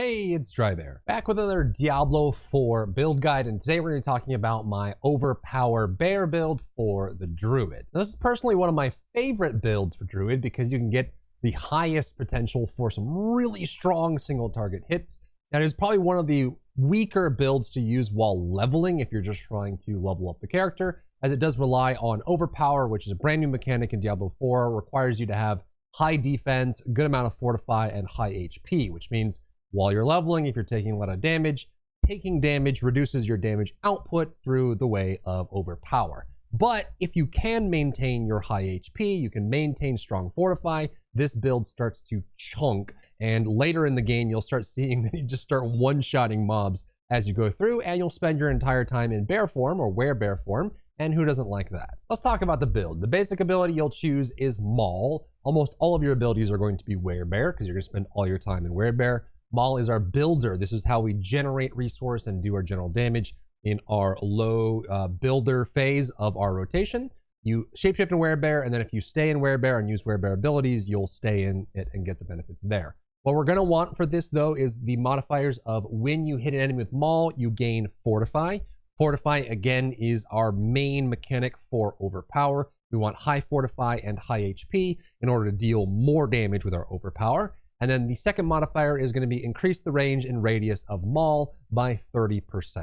Hey, it's Drybear, back with another Diablo 4 build guide, and today we're going to be talking about my Overpower bear build for the Druid. Now, this is personally one of my favorite builds for Druid because you can get the highest potential for some really strong single target hits. That is probably one of the weaker builds to use while leveling if you're just trying to level up the character, as it does rely on Overpower, which is a brand new mechanic in Diablo 4, requires you to have high defense, good amount of fortify, and high HP, which means while you're leveling, if you're taking a lot of damage, taking damage reduces your damage output through the way of Overpower. But if you can maintain your high HP, you can maintain strong fortify, this build starts to chunk, and later in the game, you'll start seeing that you just start one-shotting mobs as you go through, and you'll spend your entire time in bear form or werebear form, and who doesn't like that? Let's talk about the build. The basic ability you'll choose is Maul. Almost all of your abilities are going to be werebear because you're going to spend all your time in werebear. Maul is our builder. This is how we generate resource and do our general damage in our low builder phase of our rotation. You shapeshift in werebear, and then if you stay in werebear and use werebear abilities, you'll stay in it and get the benefits there. What we're gonna want for this though is the modifiers of when you hit an enemy with Maul, you gain Fortify. Fortify again is our main mechanic for Overpower. We want high Fortify and high HP in order to deal more damage with our Overpower. And then the second modifier is going to be increase the range and radius of Maul by 30%.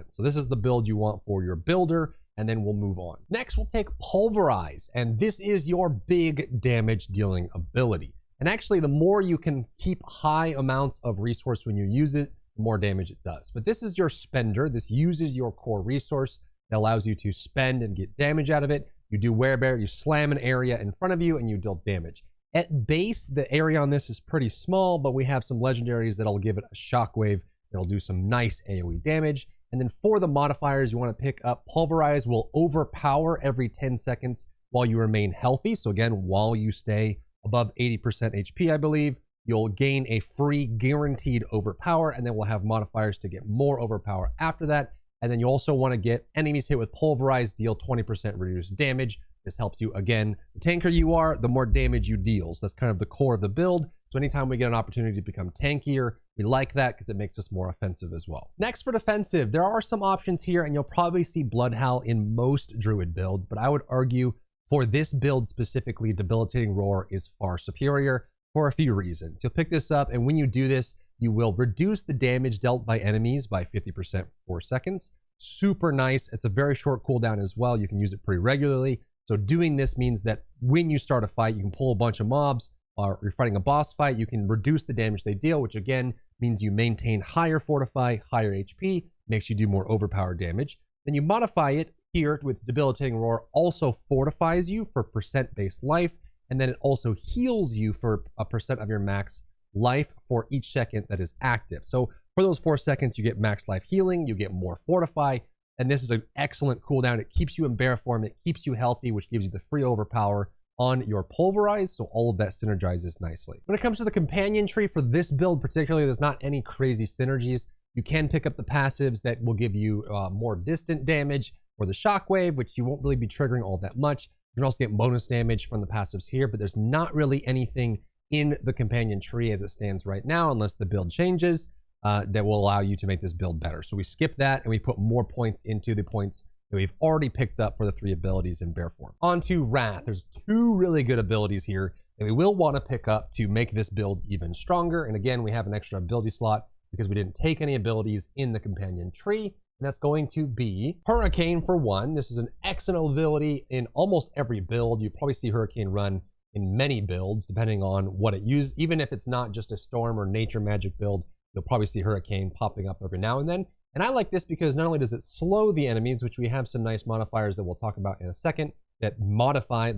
So this is the build you want for your builder, and then we'll move on. Next, we'll take Pulverize, and this is your big damage dealing ability. And actually, the more you can keep high amounts of resource when you use it, the more damage it does. But this is your spender. This uses your core resource that allows you to spend and get damage out of it. You do werebear, you slam an area in front of you, and you deal damage. At base, the area on this is pretty small, but we have some legendaries that'll give it a shockwave that'll do some nice AoE damage. And then for the modifiers, you want to pick up Pulverize will overpower every 10 seconds while you remain healthy. So again, while you stay above 80% HP, I believe, you'll gain a free guaranteed overpower, and then we'll have modifiers to get more overpower after that. And then you also want to get enemies hit with Pulverize, deal 20% reduced damage. This helps you, again, the tankier you are, the more damage you deal. So that's kind of the core of the build. So anytime we get an opportunity to become tankier, we like that because it makes us more offensive as well. Next, for defensive, there are some options here, and you'll probably see Bloodhowl in most Druid builds, but I would argue for this build specifically, Debilitating Roar is far superior for a few reasons. You'll pick this up, and when you do this, you will reduce the damage dealt by enemies by 50% for 4 seconds. Super nice. It's a very short cooldown as well. You can use it pretty regularly. So doing this means that when you start a fight, you can pull a bunch of mobs, or you're fighting a boss fight, you can reduce the damage they deal, which again means you maintain higher fortify, higher HP, makes you do more overpowered damage. Then you modify it here with Debilitating Roar, also fortifies you for percent-based life, and then it also heals you for a percent of your max life for each second that is active. So for those 4 seconds, you get max life healing, you get more fortify, and this is an excellent cooldown. It keeps you in bear form, it keeps you healthy, which gives you the free overpower on your Pulverize, so all of that synergizes nicely. When it comes to the companion tree for this build particularly, there's not any crazy synergies. You can pick up the passives that will give you more distant damage, or the shockwave, which you won't really be triggering all that much. You can also get bonus damage from the passives here, but there's not really anything in the companion tree as it stands right now, unless the build changes. That will allow you to make this build better. So we skip that and we put more points into the points that we've already picked up for the 3 abilities in bear form. On to Wrath. There's 2 really good abilities here that we will want to pick up to make this build even stronger. And again, we have an extra ability slot because we didn't take any abilities in the companion tree. And that's going to be Hurricane for 1. This is an excellent ability in almost every build. You probably see Hurricane run in many builds, depending on what it uses. Even if it's not just a storm or nature magic build, you'll probably see Hurricane popping up every now and then. And I like this because not only does it slow the enemies, which we have some nice modifiers that we'll talk about in a second that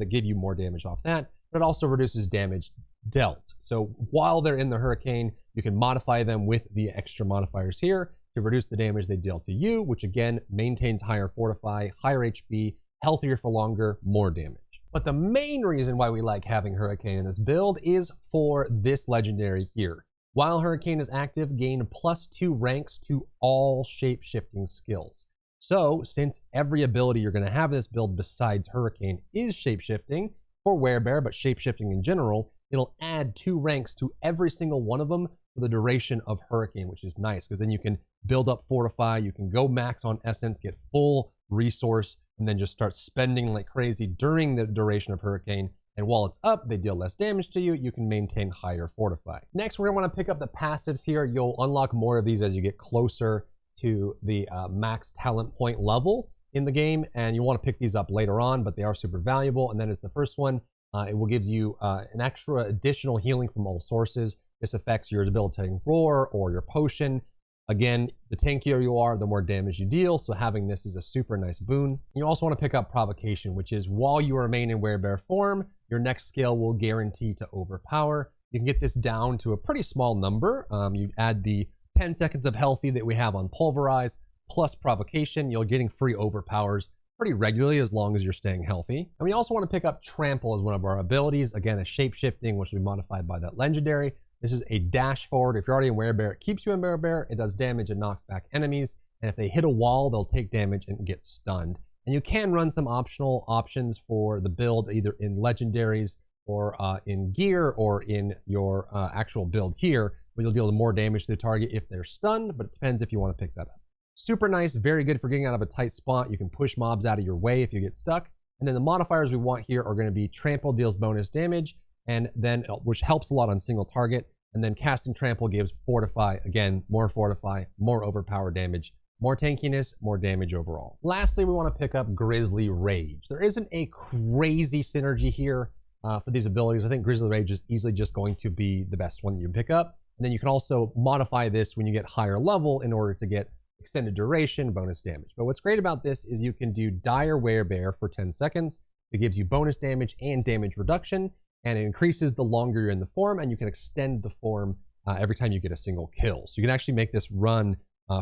give you more damage off that, but it also reduces damage dealt. So while they're in the Hurricane, you can modify them with the extra modifiers here to reduce the damage they deal to you, which again maintains higher fortify, higher HP, healthier for longer, more damage. But the main reason why we like having Hurricane in this build is for this legendary here. While Hurricane is active, gain +2 ranks to all shape-shifting skills. So, since every ability you're going to have in this build besides Hurricane is shape-shifting, for werebear, but shape-shifting in general, it'll add 2 ranks to every single one of them for the duration of Hurricane, which is nice because then you can build up Fortify, you can go max on Essence, get full resource, and then just start spending like crazy during the duration of Hurricane. And while it's up, they deal less damage to you. You can maintain higher Fortify. Next, we're gonna wanna pick up the passives here. You'll unlock more of these as you get closer to the max talent point level in the game. And you wanna pick these up later on, but they are super valuable. And then as the first one, it will give you an extra additional healing from all sources. This affects your debilitating roar or your potion. Again, the tankier you are, the more damage you deal, so having this is a super nice boon. You also want to pick up Provocation, which is while you remain in Werebear form, your next skill will guarantee to overpower. You can get this down to a pretty small number. You add the 10 seconds of healthy that we have on Pulverize, plus Provocation, you're getting free overpowers pretty regularly as long as you're staying healthy. And we also want to pick up Trample as one of our abilities. Again, a Shapeshifting, which will be modified by that Legendary. This is a dash forward. If you're already in Werebear, it keeps you in Werebear. It does damage and knocks back enemies. And if they hit a wall, they'll take damage and get stunned. And you can run some optional options for the build, either in Legendaries or in gear or in your actual build here, where you'll deal more damage to the target if they're stunned, but it depends if you want to pick that up. Super nice, very good for getting out of a tight spot. You can push mobs out of your way if you get stuck. And then the modifiers we want here are going to be Trample deals bonus damage, and then which helps a lot on single target. And then casting Trample gives Fortify, again, more Fortify, more overpower damage, more tankiness, more damage overall. Lastly, we want to pick up Grizzly Rage. There isn't a crazy synergy here for these abilities. I think Grizzly Rage is easily just going to be the best one that you pick up. And then you can also modify this when you get higher level in order to get extended duration, bonus damage. But what's great about this is you can do Dire Werebear for 10 seconds. It gives you bonus damage and damage reduction, and it increases the longer you're in the form, and you can extend the form every time you get a single kill. So you can actually make this run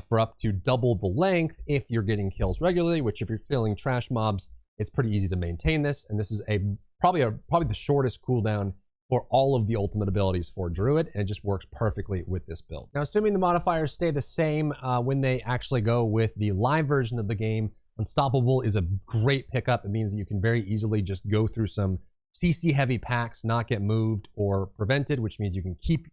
for up to double the length if you're getting kills regularly, which if you're killing trash mobs, it's pretty easy to maintain this. And this is probably the shortest cooldown for all of the ultimate abilities for Druid, and it just works perfectly with this build. Now, assuming the modifiers stay the same when they actually go with the live version of the game, Unstoppable is a great pickup. It means that you can very easily just go through some CC heavy packs, not get moved or prevented, which means you can keep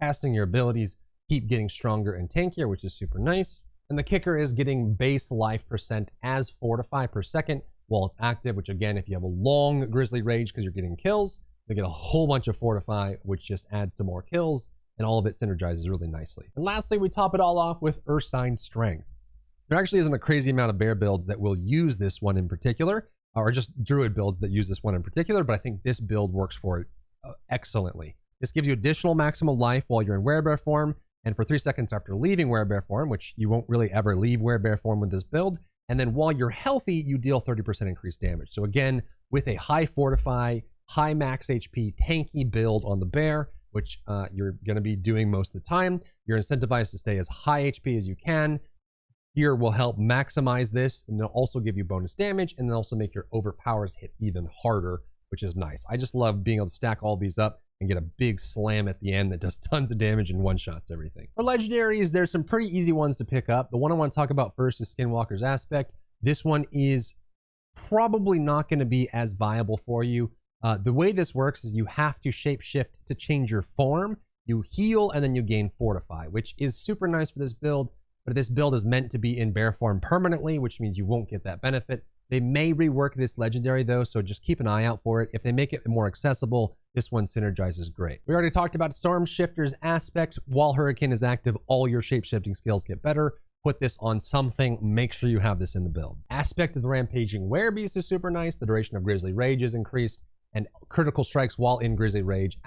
casting your abilities, keep getting stronger and tankier, which is super nice. And the kicker is getting base life percent as Fortify per second while it's active, which again, if you have a long Grizzly Rage because you're getting kills, you get a whole bunch of Fortify, which just adds to more kills, and all of it synergizes really nicely. And lastly, we top it all off with Ursine Strength. There actually isn't a crazy amount of bear builds that will use this one in particular, or just Druid builds that use this one in particular, but I think this build works for it excellently. This gives you additional maximum life while you're in Werebear form, and for 3 seconds after leaving Werebear form, which you won't really ever leave Werebear form with this build, and then while you're healthy, you deal 30% increased damage. So again, with a high Fortify, high max HP, tanky build on the bear, which you're going to be doing most of the time, you're incentivized to stay as high HP as you can. Here will help maximize this, and they'll also give you bonus damage, and then also make your overpowers hit even harder, which is nice. I just love being able to stack all these up and get a big slam at the end that does tons of damage and one-shots everything. For Legendaries, there's some pretty easy ones to pick up. The one I want to talk about first is Skinwalker's Aspect. This one is probably not going to be as viable for you. The way this works is you have to shapeshift to change your form. You heal, and then you gain Fortify, which is super nice for this build. But this build is meant to be in bear form permanently, which means you won't get that benefit. They may rework this legendary though, so just keep an eye out for it. If they make it more accessible, this one synergizes great. We already talked about Stormshifter's Aspect. While Hurricane is active, all your shapeshifting skills get better. Put this on something, make sure you have this in the build. Aspect of the Rampaging Werebeast is super nice. The duration of Grizzly Rage is increased, and critical strikes while in Grizzly Rage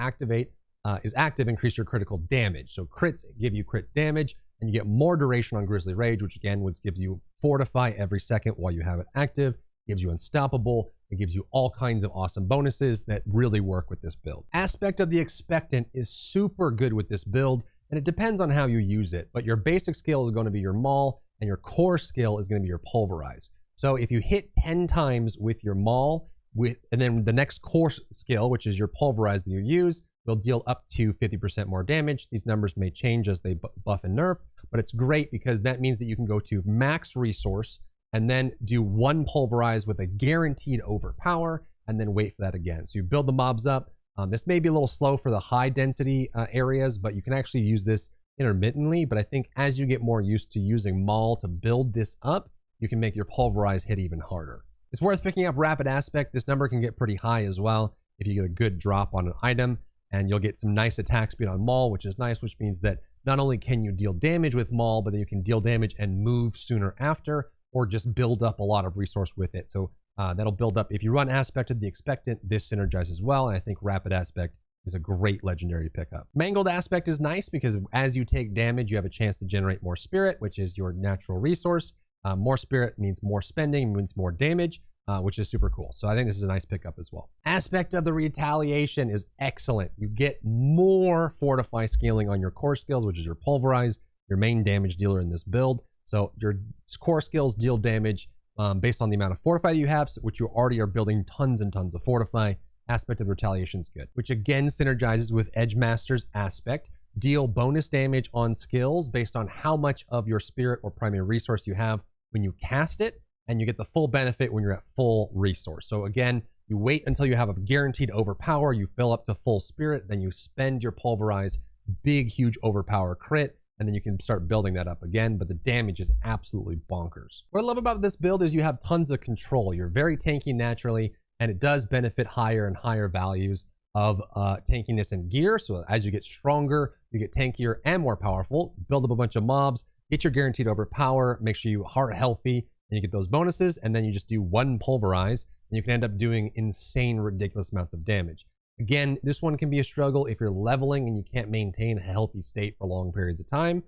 is active, increase your critical damage. So crits give you crit damage, and you get more duration on Grizzly Rage, which again gives you Fortify every second while you have it active, gives you Unstoppable, it gives you all kinds of awesome bonuses that really work with this build. Aspect of the Expectant is super good with this build, and it depends on how you use it, but your basic skill is going to be your Maul, and your core skill is going to be your Pulverize. So if you hit 10 times with your Maul, and then the next core skill, which is your Pulverize that you use, will deal up to 50% more damage. These numbers may change as they buff and nerf, but it's great because that means that you can go to max resource and then do 1 Pulverize with a guaranteed overpower and then wait for that again. So you build the mobs up, This may be a little slow for the high density areas, but you can actually use this intermittently. But I think as you get more used to using Maul to build this up, you can make your pulverize hit even harder. It's worth picking up Rapid Aspect. This number can get pretty high as well if you get a good drop on an item, and you'll get some nice attack speed on Maul, which is nice, which means that not only can you deal damage with Maul, but then you can deal damage and move sooner after, or just build up a lot of resource with it. So that'll build up. If you run Aspected the Expectant, this synergizes well, and I think Rapid Aspect is a great legendary pickup. Mangled Aspect is nice because as you take damage, you have a chance to generate more spirit, which is your natural resource. More spirit means more spending, means more damage, which is super cool. So I think this is a nice pickup as well. Aspect of the Retaliation is excellent. You get more Fortify scaling on your core skills, which is your Pulverize, your main damage dealer in this build. So your core skills deal damage based on the amount of Fortify you have, which you already are building tons and tons of Fortify. Aspect of Retaliation is good, which again synergizes with Edgemaster's Aspect. Deal bonus damage on skills based on how much of your spirit or primary resource you have when you cast it, and you get the full benefit when you're at full resource. So again, you wait until you have a guaranteed overpower, you fill up to full spirit, then you spend your Pulverize, big, huge overpower crit, and then you can start building that up again, but the damage is absolutely bonkers. What I love about this build is you have tons of control. You're very tanky naturally, and it does benefit higher and higher values of tankiness and gear. So as you get stronger, you get tankier and more powerful. Build up a bunch of mobs, get your guaranteed overpower, make sure you heart healthy, and you get those bonuses, and then you just do one Pulverize, and you can end up doing insane, ridiculous amounts of damage. Again, this one can be a struggle if you're leveling and you can't maintain a healthy state for long periods of time.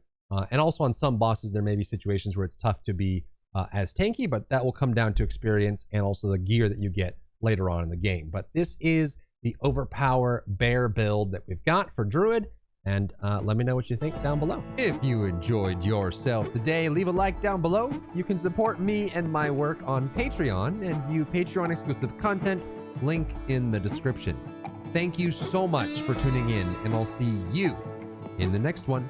And also on some bosses, there may be situations where it's tough to be as tanky, but that will come down to experience and also the gear that you get later on in the game. But this is the Overpower Bear build that we've got for Druid. And let me know what you think down below. If you enjoyed yourself today, leave a like down below. You can support me and my work on Patreon and view Patreon exclusive content, link in the description. Thank you so much for tuning in, and I'll see you in the next one.